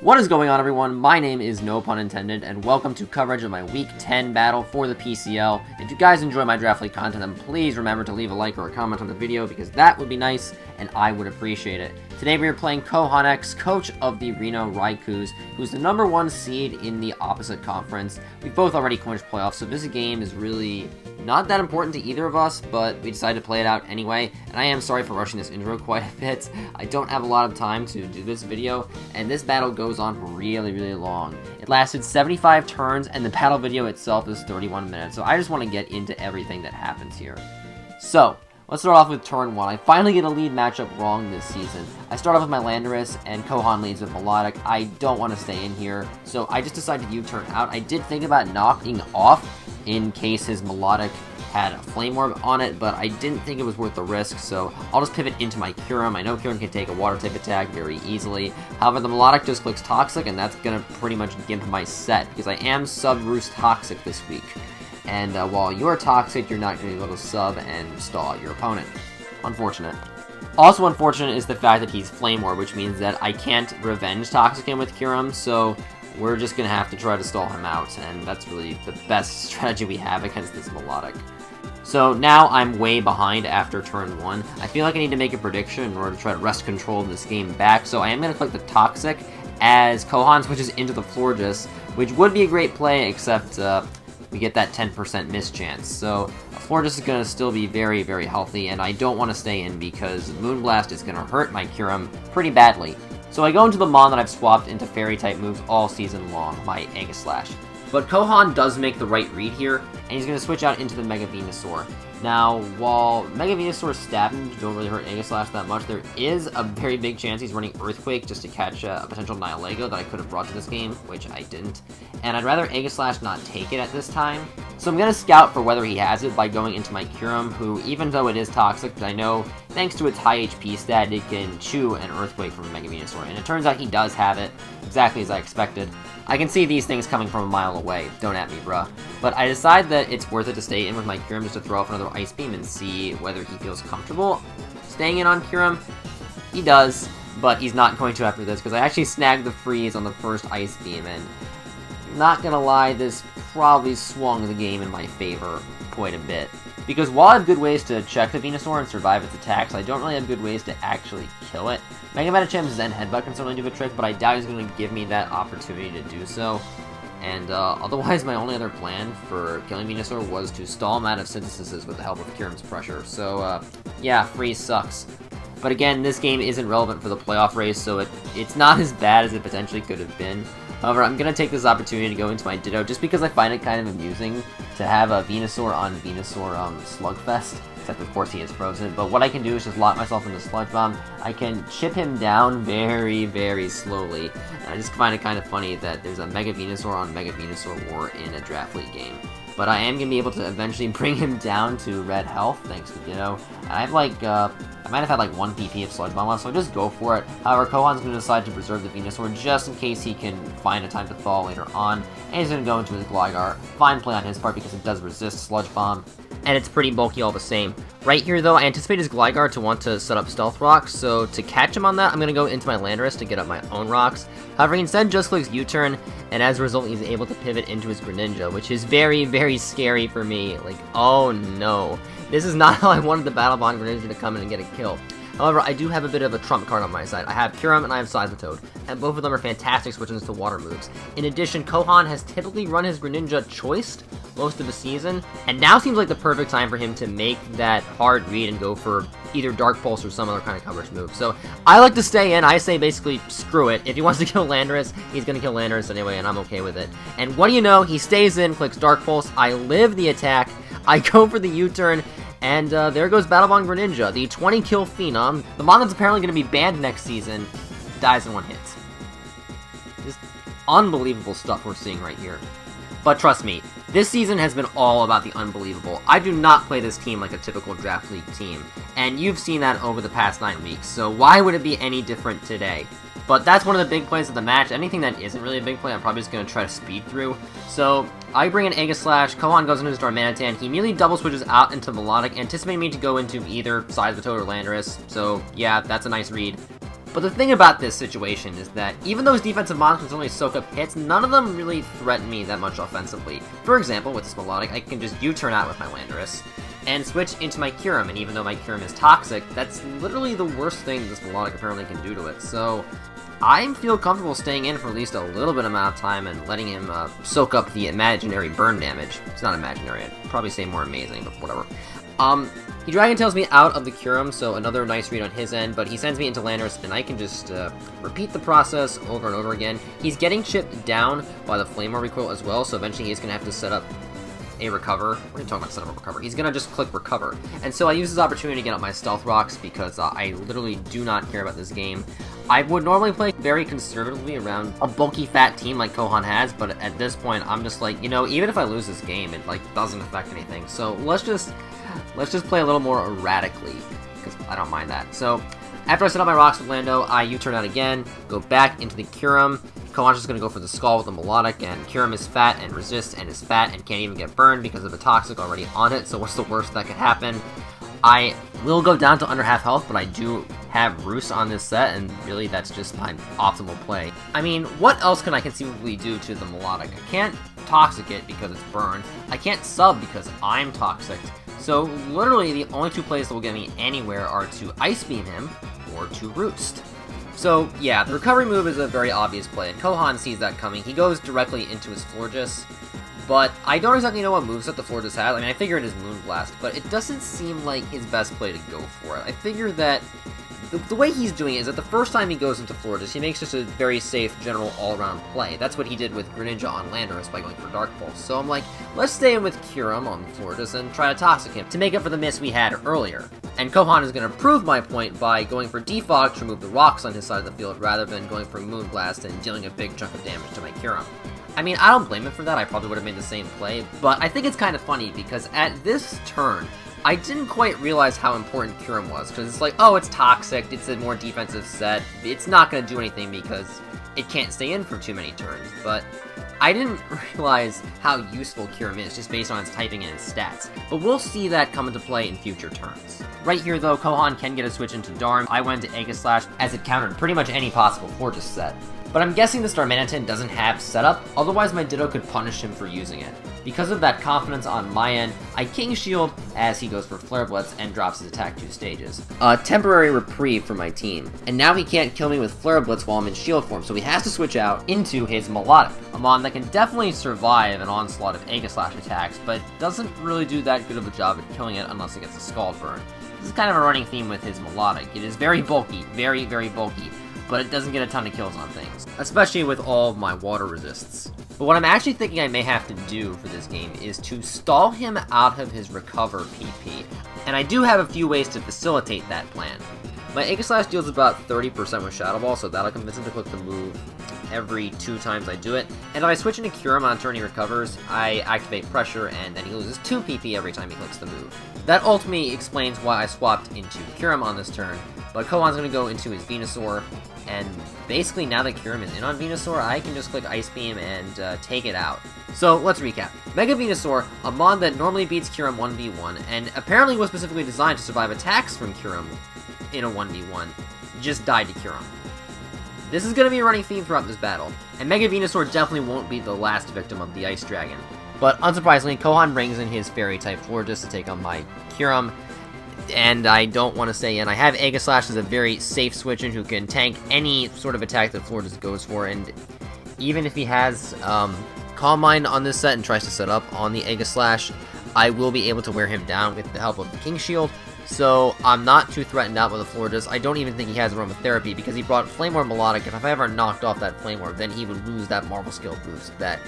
What is going on, everyone? My name is No Pun Intended, and welcome to coverage of my Week 10 battle for the PCL. If you guys enjoy my Draft League content, then please remember to leave a like or a comment on the video, because that would be nice, and I would appreciate it. Today we are playing Kohanx, coach of the Reno Raikous, who's the #1 seed in the opposite conference. We've both already clinched playoffs, so this game is really not that important to either of us, but we decided to play it out anyway, and I am sorry for rushing this intro quite a bit. I don't have a lot of time to do this video, and this battle goes on for really long. It lasted 75 turns, and the battle video itself is 31 minutes, so I just want to get into everything that happens here. So, let's start off with turn 1. I finally get a lead matchup wrong this season. I start off with my Landorus, and Kohan leads with Melodic. I don't want to stay in here, so I just decided to U-turn out. I did think about knocking off in case his Melodic had a Flame Orb on it, but I didn't think it was worth the risk, so I'll just pivot into my Kyurem. I know Kyurem can take a Water type attack very easily. However, the Melodic just clicks Toxic, and that's going to pretty much give my set, because I am sub-Roost Toxic this week. And while you're Toxic, you're not going to be able to sub and stall out your opponent. Unfortunate. Also unfortunate is the fact that he's Flame Orb, which means that I can't Revenge Toxic him with Kyurem, so we're just going to have to try to stall him out, and that's really the best strategy we have against this Melodic. So now I'm way behind after turn 1. I feel like I need to make a prediction in order to try to wrest control of this game back, so I am going to click the Toxic as Kohan switches into the Florges, which would be a great play, except we get that 10% miss chance. So Florges is going to still be very healthy, and I don't want to stay in because Moonblast is going to hurt my Kyurem pretty badly. So I go into the Mon that I've swapped into Fairy-type moves all season long, my Aegislash. But Kohan does make the right read here, and he's going to switch out into the Mega Venusaur. Now, while Mega Venusaur's stab moves don't really hurt Aegislash that much, there is a very big chance he's running Earthquake just to catch a potential Nihilego that I could have brought to this game, which I didn't. And I'd rather Aegislash not take it at this time. So I'm going to scout for whether he has it by going into my Kyurem, who, even though it is Toxic, I know, thanks to its high HP stat, it can chew an Earthquake from Mega Venusaur. And it turns out he does have it, exactly as I expected. I can see these things coming from a mile away, don't at me, bruh. But I decide that it's worth it to stay in with my Kyurem just to throw off another Ice Beam and see whether he feels comfortable staying in on Kyurem. He does, but he's not going to after this, because I actually snagged the freeze on the first Ice Beam, and not gonna lie, this probably swung the game in my favor quite a bit. Because while I have good ways to check the Venusaur and survive its attacks, I don't really have good ways to actually kill it. Mega Medichamp's Zen Headbutt can certainly do a trick, but I doubt he's going to give me that opportunity to do so. And otherwise, my only other plan for killing Venusaur was to stall him out of synthesis with the help of Kyurem's pressure. So, yeah, freeze sucks. But again, this game isn't relevant for the playoff race, so it's not as bad as it potentially could have been. However, I'm going to take this opportunity to go into my Ditto, just because I find it kind of amusing to have a Venusaur on Venusaur Slugfest, except of course he is frozen. But what I can do is just lock myself into Sludge Bomb. I can chip him down very slowly, and I just find it kind of funny that there's a Mega Venusaur on Mega Venusaur War in a Draft League game. But I am going to be able to eventually bring him down to red health, thanks to Ditto. And I have like, I might have had like 1 PP of Sludge Bomb left, so I'll just go for it. However, Kohan's going to decide to preserve the Venusaur just in case he can find a time to thaw later on. And he's going to go into his Gligar. Fine play on his part because it does resist Sludge Bomb, and it's pretty bulky all the same. Right here, though, I anticipate his Gligar to want to set up Stealth Rocks, so to catch him on that, I'm going to go into my Landorus to get up my own rocks. However, he instead just clicks U-turn, and as a result, he's able to pivot into his Greninja, which is very scary for me. Like, oh no. This is not how I wanted the Battle Bond Greninja to come in and get a kill. However, I do have a bit of a trump card on my side. I have Kyurem and I have Seismitoad, and both of them are fantastic switch-ins to water moves. In addition, Kohan has typically run his Greninja choiced most of the season, and now seems like the perfect time for him to make that hard read and go for either Dark Pulse or some other kind of coverage move. So I like to stay in. I say basically screw it. If he wants to kill Landorus, he's going to kill Landorus anyway, and I'm okay with it. And what do you know? He stays in, clicks Dark Pulse. I live the attack. I go for the U-turn. And there goes Battle Bond Greninja, the 20-kill Phenom. The Mon that's apparently going to be banned next season dies in 1 hit. Just unbelievable stuff we're seeing right here. But trust me, this season has been all about the unbelievable. I do not play this team like a typical Draft League team, and you've seen that over the past 9 weeks, so why would it be any different today? But that's one of the big plays of the match. Anything that isn't really a big play, I'm probably just going to try to speed through. So I bring in Aegislash, Kohan goes into his Darmanitan, he immediately double switches out into Melodic, anticipating me to go into either Seismitoad or Landorus, so yeah, that's a nice read. But the thing about this situation is that even though his defensive mons can only soak up hits, none of them really threaten me that much offensively. For example, with this Melodic, I can just U-turn out with my Landorus and switch into my Kyurem, and even though my Kyurem is toxic, that's literally the worst thing this Melodic apparently can do to it. So I feel comfortable staying in for at least a little bit amount of time and letting him soak up the imaginary burn damage. It's not imaginary, I'd probably say more amazing, but whatever. He Dragon Tails me out of the Kyurem, so another nice read on his end, but he sends me into Landorus, and I can just repeat the process over and over again. He's getting chipped down by the Flame Orb recoil as well, so eventually he's going to have to set up a recover. We're going to talk about set up a recover. He's going to just click recover. And so I use this opportunity to get up my Stealth Rocks because I literally do not care about this game. I would normally play very conservatively around a bulky fat team like Kohan has, but at this point I'm just like, you know, even if I lose this game, it like doesn't affect anything. So let's just play a little more erratically, because I don't mind that. So after I set up my rocks with Lando, I U-turn out again, go back into the Kyurem. Kohanx is going to go for the Skull with the Melodic, and Kyurem is fat and resists and is fat and can't even get burned because of the Toxic already on it, so what's the worst that could happen? I will go down to under half health, but I do have Roost on this set, and really that's just my optimal play. I mean, what else can I conceivably do to the Melodic? I can't Toxic it because it's burned. I can't sub because I'm Toxic. So literally the only two plays that will get me anywhere are to Ice Beam him or to Roost. So yeah, the recovery move is a very obvious play, and Kohan sees that coming. He goes directly into his Florges, but I don't exactly know what moveset the Florges has. I mean, I figure it is Moonblast, but it doesn't seem like his best play to go for it. I figure that the way he's doing it is that the first time he goes into Florges, he makes just a very safe, general, all-around play. That's what he did with Greninja on Landorus by going for Dark Pulse. So I'm like, let's stay in with Kyurem on Florges and try to Toxic him to make up for the miss we had earlier. And Kohan is going to prove my point by going for Defog to remove the rocks on his side of the field rather than going for Moonblast and dealing a big chunk of damage to my Kyurem. I mean, I don't blame him for that, I probably would have made the same play, but I think it's kind of funny because at this turn, I didn't quite realize how important Kyurem was, because it's like, oh, it's toxic, it's a more defensive set, it's not going to do anything because it can't stay in for too many turns, but I didn't realize how useful Kyurem is just based on its typing and its stats, but we'll see that come into play in future turns. Right here though, Kohan can get a switch into Darm. I went to Aegislash as it countered pretty much any possible Florges set. But I'm guessing this Darmanitan doesn't have setup, otherwise my Ditto could punish him for using it. Because of that confidence on my end, I King Shield as he goes for Flare Blitz and drops his attack 2 stages. A temporary reprieve for my team. And now he can't kill me with Flare Blitz while I'm in shield form, so he has to switch out into his Melodic, a mon that can definitely survive an onslaught of Aegislash attacks, but doesn't really do that good of a job at killing it unless it gets a Scald Burn. This is kind of a running theme with his Melodic. It is very bulky, very, very bulky, but it doesn't get a ton of kills on things, especially with all of my water resists. But what I'm actually thinking I may have to do for this game is to stall him out of his recover PP, and I do have a few ways to facilitate that plan. My Aegislash deals about 30% with Shadow Ball, so that'll convince him to click the move every 2 times I do it, and if I switch into Kyurem on turn he recovers, I activate Pressure, and then he loses 2 PP every time he clicks the move. That ultimately explains why I swapped into Kyurem on this turn, but Kohan's going to go into his Venusaur, and basically now that Kyurem is in on Venusaur, I can just click Ice Beam and take it out. So let's recap. Mega Venusaur, a mon that normally beats Kyurem 1v1, and apparently was specifically designed to survive attacks from Kyurem in a 1v1, just died to Kyurem. This is going to be a running theme throughout this battle, and Mega Venusaur definitely won't be the last victim of the Ice Dragon. But unsurprisingly, Kohan brings in his Fairy-type Florges to take on my Kyurem, and I don't want to say, and I have Aegislash as a very safe switch in who can tank any sort of attack that Florges goes for, and even if he has Calm Mind on this set and tries to set up on the Aegislash, I will be able to wear him down with the help of the King Shield, so I'm not too threatened out by the Florges. I don't even think he has Aromatherapy because he brought Flame Orb Melodic, and if I ever knocked off that Flame Orb, then he would lose that Marvel Skill boost that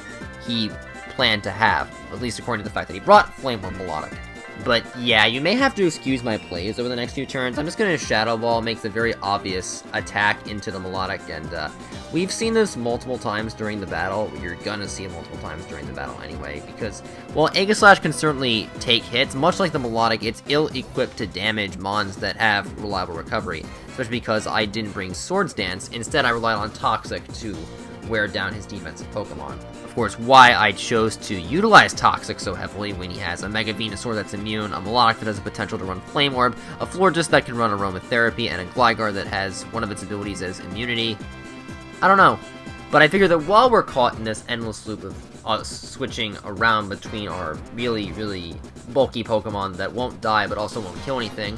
he planned to have, at least according to the fact that he brought Flame Orb Melodic. But yeah, you may have to excuse my plays over the next few turns. I'm just going to Shadow Ball, makes a very obvious attack into the Melodic, and we've seen this multiple times during the battle. You're gonna see it multiple times during the battle anyway, because, well, Aegislash can certainly take hits. Much like the Melodic, it's ill-equipped to damage mons that have reliable recovery, especially because I didn't bring Swords Dance. Instead, I relied on Toxic to wear down his defensive Pokemon. Of course, why I chose to utilize Toxic so heavily when he has a Mega Venusaur that's immune, a Melodic that has the potential to run Flame Orb, a Florges that can run Aromatherapy, and a Gligar that has one of its abilities as Immunity. I don't know. But I figure that while we're caught in this endless loop of switching around between our really, really bulky Pokemon that won't die but also won't kill anything,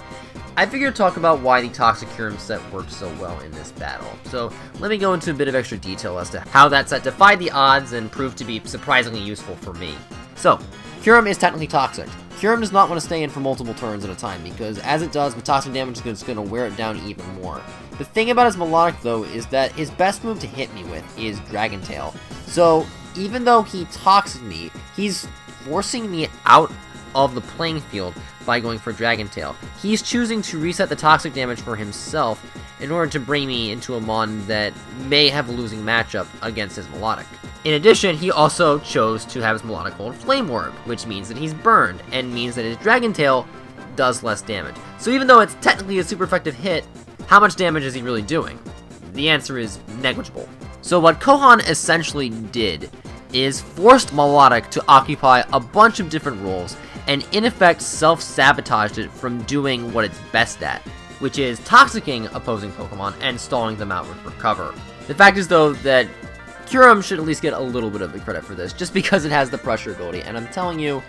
I figured to talk about why the Toxic Kyurem set worked so well in this battle. So let me go into a bit of extra detail as to how that set defied the odds and proved to be surprisingly useful for me. So, Kyurem is technically Toxic. Kyurem does not want to stay in for multiple turns at a time, because as it does, with Toxic damage is going to wear it down even more. The thing about his Melodic, though, is that his best move to hit me with is Dragon Tail. So, even though he Toxic me, he's forcing me out of the playing field by going for Dragon Tail. He's choosing to reset the Toxic damage for himself in order to bring me into a Mon that may have a losing matchup against his Melodic. In addition, he also chose to have his Melodic hold Flame Orb, which means that he's burned, and means that his Dragon Tail does less damage. So even though it's technically a super effective hit, how much damage is he really doing? The answer is negligible. So what Kohan essentially did is forced Melodic to occupy a bunch of different roles, and in effect self-sabotaged it from doing what it's best at, which is toxicking opposing Pokemon and stalling them out with Recover. The fact is, though, that Kyurem should at least get a little bit of the credit for this, just because it has the pressure ability, and I'm telling you,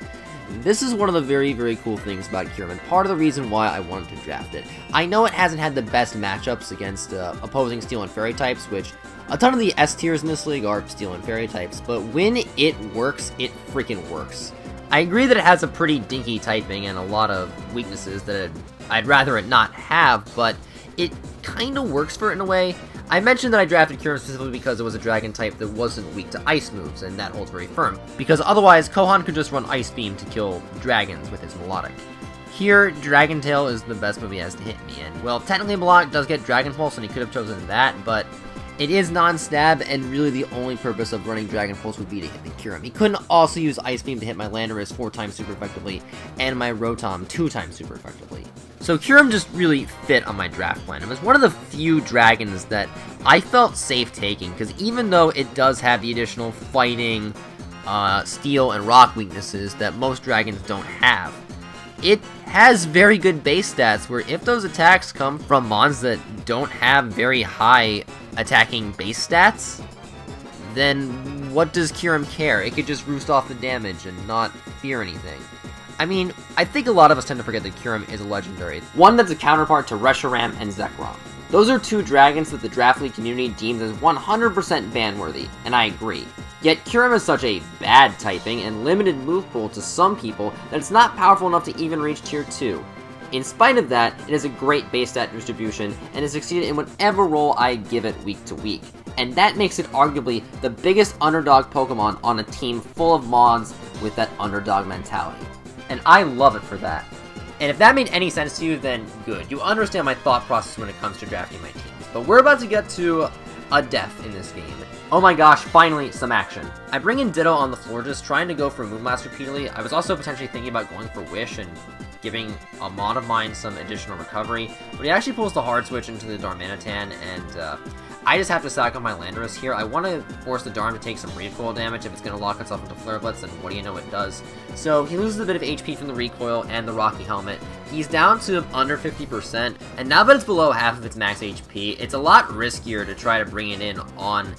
this is one of the very, very cool things about Kyurem, and part of the reason why I wanted to draft it. I know it hasn't had the best matchups against opposing Steel and Fairy types, which a ton of the S tiers in this league are Steel and Fairy types, but when it works, it freaking works. I agree that it has a pretty dinky typing and a lot of weaknesses that I'd rather it not have, but it kind of works for it in a way. I mentioned that I drafted Kyurem specifically because it was a dragon type that wasn't weak to ice moves, and that holds very firm, because otherwise Kohan could just run Ice Beam to kill dragons with his Melodic. Here, Dragon Tail is the best move he has to hit me, and well, technically Melodic does get Dragon Pulse, and he could have chosen that, but it is non-stab, and really the only purpose of running Dragon Pulse would be to hit the Kyurem. He couldn't also use Ice Beam to hit my Landorus 4 times super effectively, and my Rotom 2 times super effectively. So Kyurem just really fit on my draft plan. It was one of the few dragons that I felt safe taking, because even though it does have the additional fighting, steel, and rock weaknesses that most dragons don't have, it has very good base stats, where if those attacks come from mons that don't have very high attacking base stats, then what does Kyurem care? It could just roost off the damage and not fear anything. I mean, I think a lot of us tend to forget that Kyurem is a legendary, one that's a counterpart to Reshiram and Zekrom. Those are two dragons that the Draft League community deems as 100% ban-worthy, and I agree. Yet Kyurem is such a bad typing and limited move pool to some people that it's not powerful enough to even reach tier 2. In spite of that, it has a great base stat distribution and has succeeded in whatever role I give it week to week. And that makes it arguably the biggest underdog Pokemon on a team full of mons with that underdog mentality. And I love it for that. And if that made any sense to you, then good. You understand my thought process when it comes to drafting my teams. But we're about to get to a death in this game. Oh my gosh, finally, some action. I bring in Ditto on the floor, just trying to go for Moonblast repeatedly. I was also potentially thinking about going for Wish and giving a mod of mine some additional recovery, but he actually pulls the hard switch into the Darmanitan, and I just have to sack on my Landorus here. I want to force the Darm to take some recoil damage. If it's going to lock itself into Flare Blitz, then what do you know it does? So he loses a bit of HP from the recoil and the Rocky Helmet. He's down to under 50%, and now that it's below half of its max HP, it's a lot riskier to try to bring it in on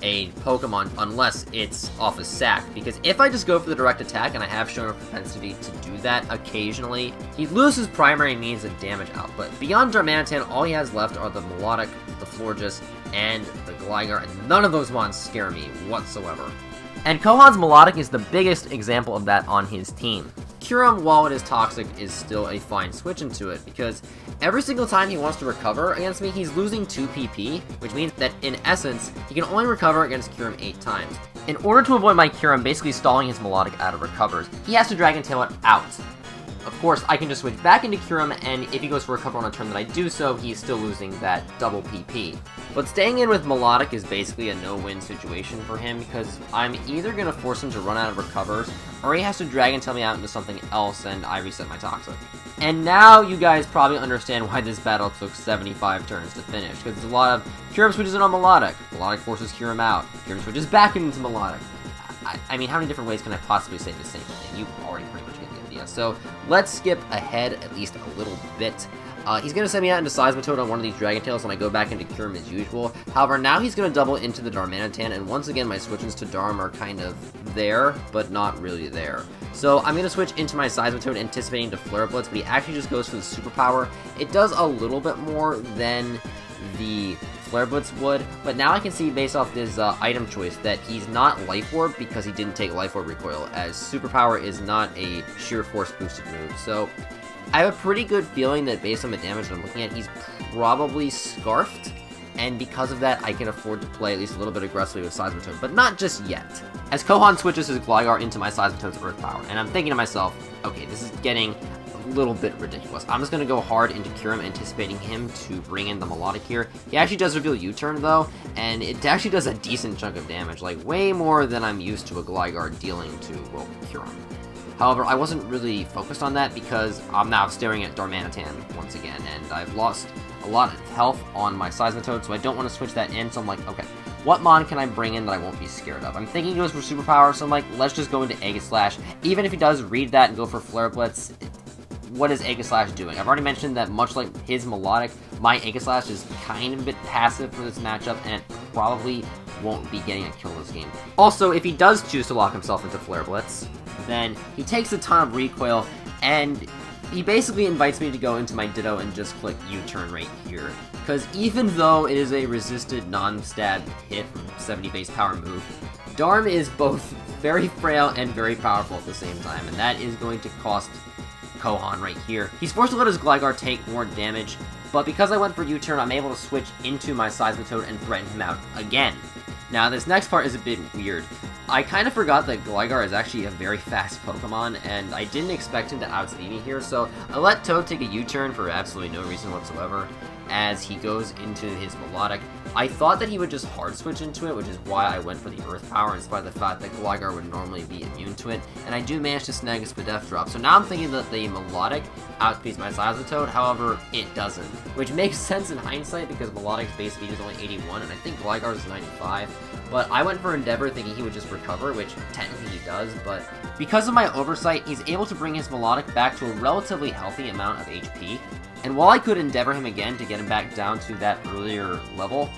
a Pokemon unless it's off a sack, because if I just go for the direct attack, and I have shown a propensity to do that occasionally, he loses primary means of damage output. Beyond Darmanitan, all he has left are the Melodic, the Florges, and the Gligar, and none of those mons scare me whatsoever. And Kohan's Melodic is the biggest example of that on his team. Kyurem, while it is toxic, is still a fine switch into it, because every single time he wants to recover against me, he's losing 2 PP, which means that, in essence, he can only recover against Kyurem 8 times. In order to avoid my Kyurem basically stalling his Melodic out of recovers, he has to Dragon Tail it out. Of course, I can just switch back into Kyurem, and if he goes for a cover on a turn that I do so, he's still losing that double PP. But staying in with Melodic is basically a no-win situation for him, because I'm either going to force him to run out of recovers, or he has to Dragon Tail me out into something else, and I reset my Toxic. And now you guys probably understand why this battle took 75 turns to finish, because there's a lot of Kyurem switches in on Melodic, Melodic forces Kyurem out, Kyurem switches back into Melodic. I mean, how many different ways can I possibly say the same thing? You already pretty much get the idea. So let's skip ahead at least a little bit. He's going to send me out into Seismitoad on one of these Dragon Tails, and I go back into Kyurem as usual. However, now he's going to double into the Darmanitan, and once again my switches to Darm are kind of there, but not really there. So I'm going to switch into my Seismitoad, anticipating to Flare Blitz, but he actually just goes for the Superpower. It does a little bit more than the Flare Blitz would, but now I can see based off this item choice that he's not Life Orb because he didn't take Life Orb recoil, as Superpower is not a sheer force boosted move. So I have a pretty good feeling that based on the damage that I'm looking at, he's probably Scarfed, and because of that, I can afford to play at least a little bit aggressively with Seismitoad, but not just yet. As Kohanx switches his Gligar into my Seismitoad's Earth Power, and I'm thinking to myself, okay, this is getting a little bit ridiculous. I'm just going to go hard into Kyurem, anticipating him to bring in the Melodic here. He actually does reveal U-turn though, and it actually does a decent chunk of damage, like way more than I'm used to a Gligar dealing to, well, Kyurem. However, I wasn't really focused on that because I'm now staring at Darmanitan once again, and I've lost a lot of health on my Seismitoad, so I don't want to switch that in, so I'm like, okay, what mon can I bring in that I won't be scared of? I'm thinking he goes for Superpower, so I'm like, let's just go into Aegislash. Even if he does read that and go for Flare Blitz, what is Aegislash doing? I've already mentioned that much like his Melodic, my Aegislash is kind of a bit passive for this matchup, and it probably won't be getting a kill this game. Also, if he does choose to lock himself into Flare Blitz, then he takes a ton of recoil, and he basically invites me to go into my Ditto and just click U-turn right here. Because even though it is a resisted non-stab hit from 70 base power move, Darm is both very frail and very powerful at the same time, and that is going to cost Kohan right here. He's forced to let his Gligar take more damage, but because I went for U-turn, I'm able to switch into my Seismitoad and threaten him out again. Now, this next part is a bit weird. I kind of forgot that Gligar is actually a very fast Pokemon, and I didn't expect him to outspeed me here, so I let Toad take a U-turn for absolutely no reason whatsoever as he goes into his Melodic. I thought that he would just hard switch into it, which is why I went for the Earth Power, in spite of the fact that Gligar would normally be immune to it, and I do manage to snag a Spadef drop. So now I'm thinking that the Melodic outspeeds my Seismitoad, however, it doesn't. Which makes sense in hindsight, because Melodic's base speed is only 81, and I think Gligar's is 95. But I went for Endeavor thinking he would just recover, which technically he does, but because of my oversight, he's able to bring his Melodic back to a relatively healthy amount of HP. And while I could Endeavor him again to get him back down to that earlier level,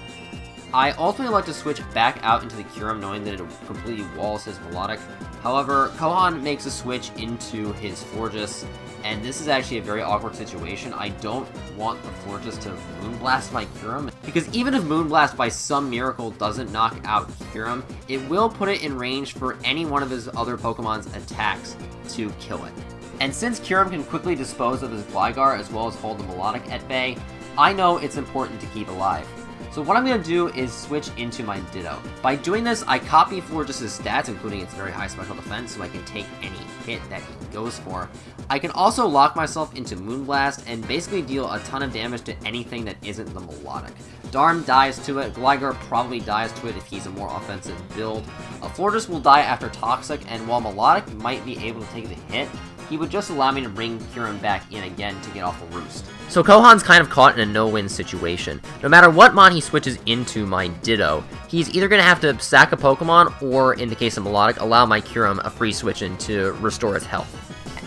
I ultimately like to switch back out into the Kyurem, knowing that it completely walls his Melodic. However, Kohan makes a switch into his Florges, and this is actually a very awkward situation. I don't want the Florges to Moonblast my Kyurem, because even if Moonblast by some miracle doesn't knock out Kyurem, it will put it in range for any one of his other Pokemon's attacks to kill it. And since Kyurem can quickly dispose of his Gligar as well as hold the Melodic at bay, I know it's important to keep alive. So what I'm going to do is switch into my Ditto. By doing this, I copy Florges' stats, including its very high special defense, so I can take any hit that he goes for. I can also lock myself into Moonblast and basically deal a ton of damage to anything that isn't the Melodic. Darm dies to it, Gligar probably dies to it if he's a more offensive build. Florges will die after Toxic, and while Melodic might be able to take the hit, he would just allow me to bring Kyurem back in again to get off a roost. So Kohan's kind of caught in a no-win situation. No matter what mon he switches into my Ditto, he's either going to have to sack a Pokemon, or in the case of Melodic, allow my Kyurem a free switch in to restore his health.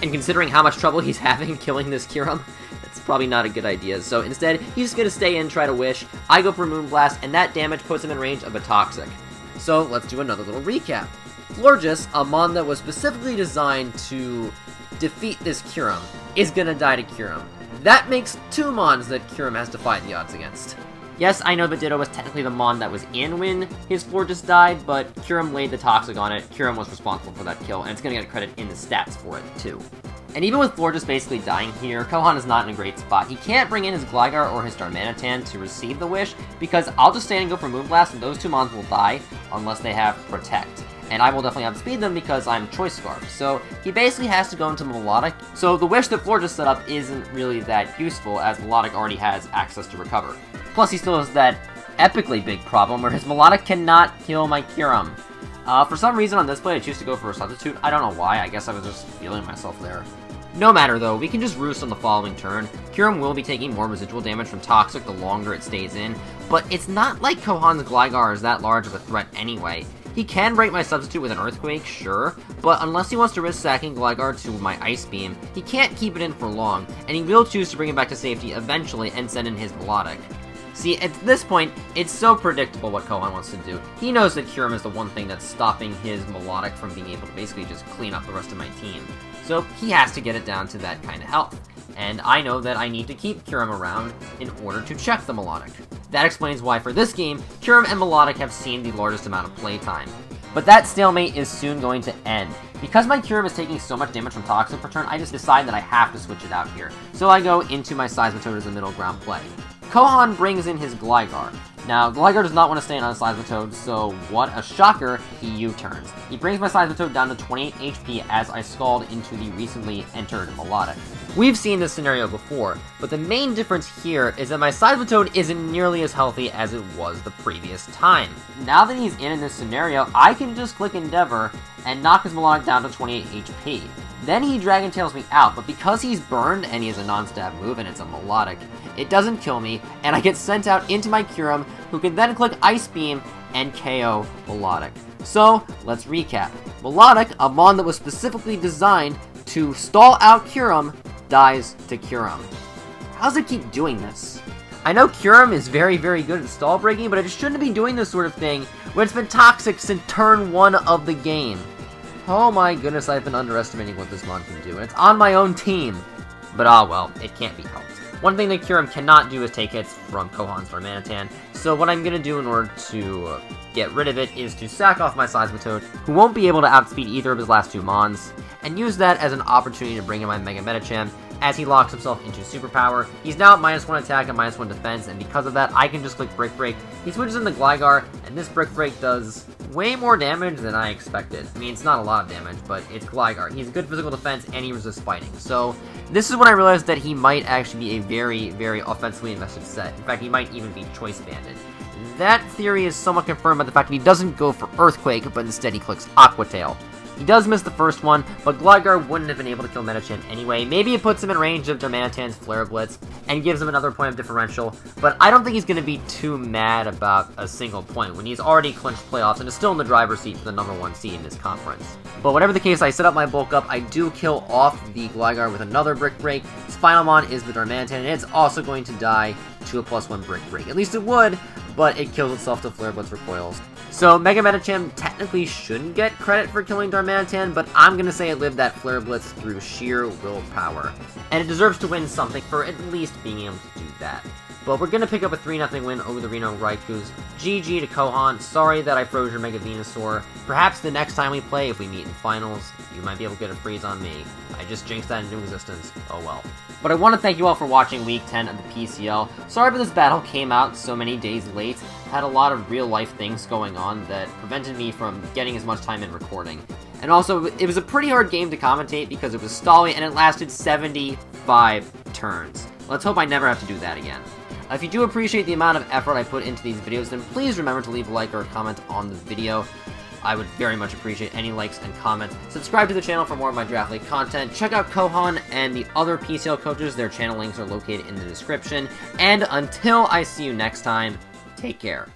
And considering how much trouble he's having killing this Kyurem, that's probably not a good idea. So instead, he's just going to stay in, try to wish. I go for Moonblast, and that damage puts him in range of a Toxic. So let's do another little recap. Florges, a mon that was specifically designed to defeat this Kyurem, is gonna die to Kyurem. That makes two mons that Kyurem has to fight the odds against. Yes, I know that Ditto was technically the mon that was in when his Florges died, but Kyurem laid the Toxic on it, Kyurem was responsible for that kill, and it's gonna get credit in the stats for it, too. And even with Florges basically dying here, Kohan is not in a great spot. He can't bring in his Gligar or his Darmanitan to receive the wish, because I'll just stand and go for Moonblast, and those two mons will die, unless they have Protect. and I will definitely outspeed them because I'm Choice Scarf. So he basically has to go into Melodic. So the wish that Floor just set up isn't really that useful, as Melodic already has access to Recover. Plus he still has that epically big problem where his Melodic cannot kill my Kyurem. For some reason on this play I choose to go for a Substitute. I don't know why, I guess I was just feeling myself there. No matter though, we can just Roost on the following turn. Kyurem will be taking more residual damage from Toxic the longer it stays in, but it's not like Kohan's Gligar is that large of a threat anyway. He can break my Substitute with an Earthquake, sure, but unless he wants to risk sacking Gligar to my Ice Beam, he can't keep it in for long, and he will choose to bring it back to safety eventually and send in his Melodic. See, at this point, it's so predictable what Kohan wants to do. He knows that Kyurem is the one thing that's stopping his Melodic from being able to basically just clean up the rest of my team. So he has to get it down to that kind of health. And I know that I need to keep Kyurem around in order to check the Melodic. That explains why for this game, Kyurem and Melodic have seen the largest amount of playtime. But that stalemate is soon going to end. Because my Kyurem is taking so much damage from Toxic per turn, I just decide that I have to switch it out here. So I go into my Seismitoad as a middle ground play. Kohan brings in his Gligar. Now, Gligar does not want to stay on Seismitoad, so what a shocker, he U-turns. He brings my Seismitoad down to 28 HP as I scald into the recently entered Melodic. We've seen this scenario before, but the main difference here is that my Seismitoad isn't nearly as healthy as it was the previous time. Now that he's in this scenario, I can just click Endeavor and knock his Melodic down to 28 HP. Then he Dragon Tails me out, but because he's burned and he has a non-stab move and it's a Melodic, it doesn't kill me, and I get sent out into my Kyurem, who can then click Ice Beam and KO Melodic. So, let's recap. Melodic, a mon that was specifically designed to stall out Kyurem, dies to Kyurem. How does it keep doing this? I know Kyurem is very, very good at stall breaking, but it shouldn't be doing this sort of thing when it's been Toxic since turn 1 of the game. Oh my goodness, I've been underestimating what this mon can do, and it's on my own team. But ah well, it can't be helped. One thing that Kyurem cannot do is take hits from Kohan's Darmanitan, so what I'm going to do in order to get rid of it is to sack off my Seismitoad, who won't be able to outspeed either of his last two mons, and use that as an opportunity to bring in my Mega Medicham as he locks himself into Superpower. He's now at -1 attack and -1 defense, and because of that, I can just click Brick Break. He switches into Gligar, and this Brick Break does way more damage than I expected. I mean, it's not a lot of damage, but it's Gligar. He's good physical defense, and he resists fighting. So, this is when I realized that he might actually be a very, very offensively invested set. In fact, he might even be Choice Banded. That theory is somewhat confirmed by the fact that he doesn't go for Earthquake, but instead he clicks Aqua Tail. He does miss the first one, but Gligar wouldn't have been able to kill Medicham anyway. Maybe it puts him in range of Darmanitan's Flare Blitz and gives him another point of differential, but I don't think he's going to be too mad about a single point when he's already clinched playoffs and is still in the driver's seat for the #1 seed in this conference. But whatever the case, I set up my bulk up. I do kill off the Gligar with another Brick Break. His final mon is the Darmanitan, and it's also going to die to a +1 Brick Break. At least it would, but it kills itself to Flare Blitz recoils. So Mega Medicham technically shouldn't get credit for killing Darmanitan, but I'm going to say it lived that Flare Blitz through sheer willpower. And it deserves to win something for at least being able to do that. But we're going to pick up a 3-0 win over the Reno Raikous. GG to Kohan. Sorry that I froze your Mega Venusaur. Perhaps the next time we play, if we meet in finals, you might be able to get a freeze on me. I just jinxed that into existence. Oh well. But I want to thank you all for watching Week 10 of the PCL. Sorry for this battle came out so many days late. Had a lot of real-life things going on that prevented me from getting as much time in recording. And also, it was a pretty hard game to commentate because it was stally and it lasted 75 turns. Let's hope I never have to do that again. If you do appreciate the amount of effort I put into these videos, then please remember to leave a like or a comment on the video. I would very much appreciate any likes and comments. Subscribe to the channel for more of my Draft League content. Check out Kohan and the other PCL coaches. Their channel links are located in the description. And until I see you next time, take care.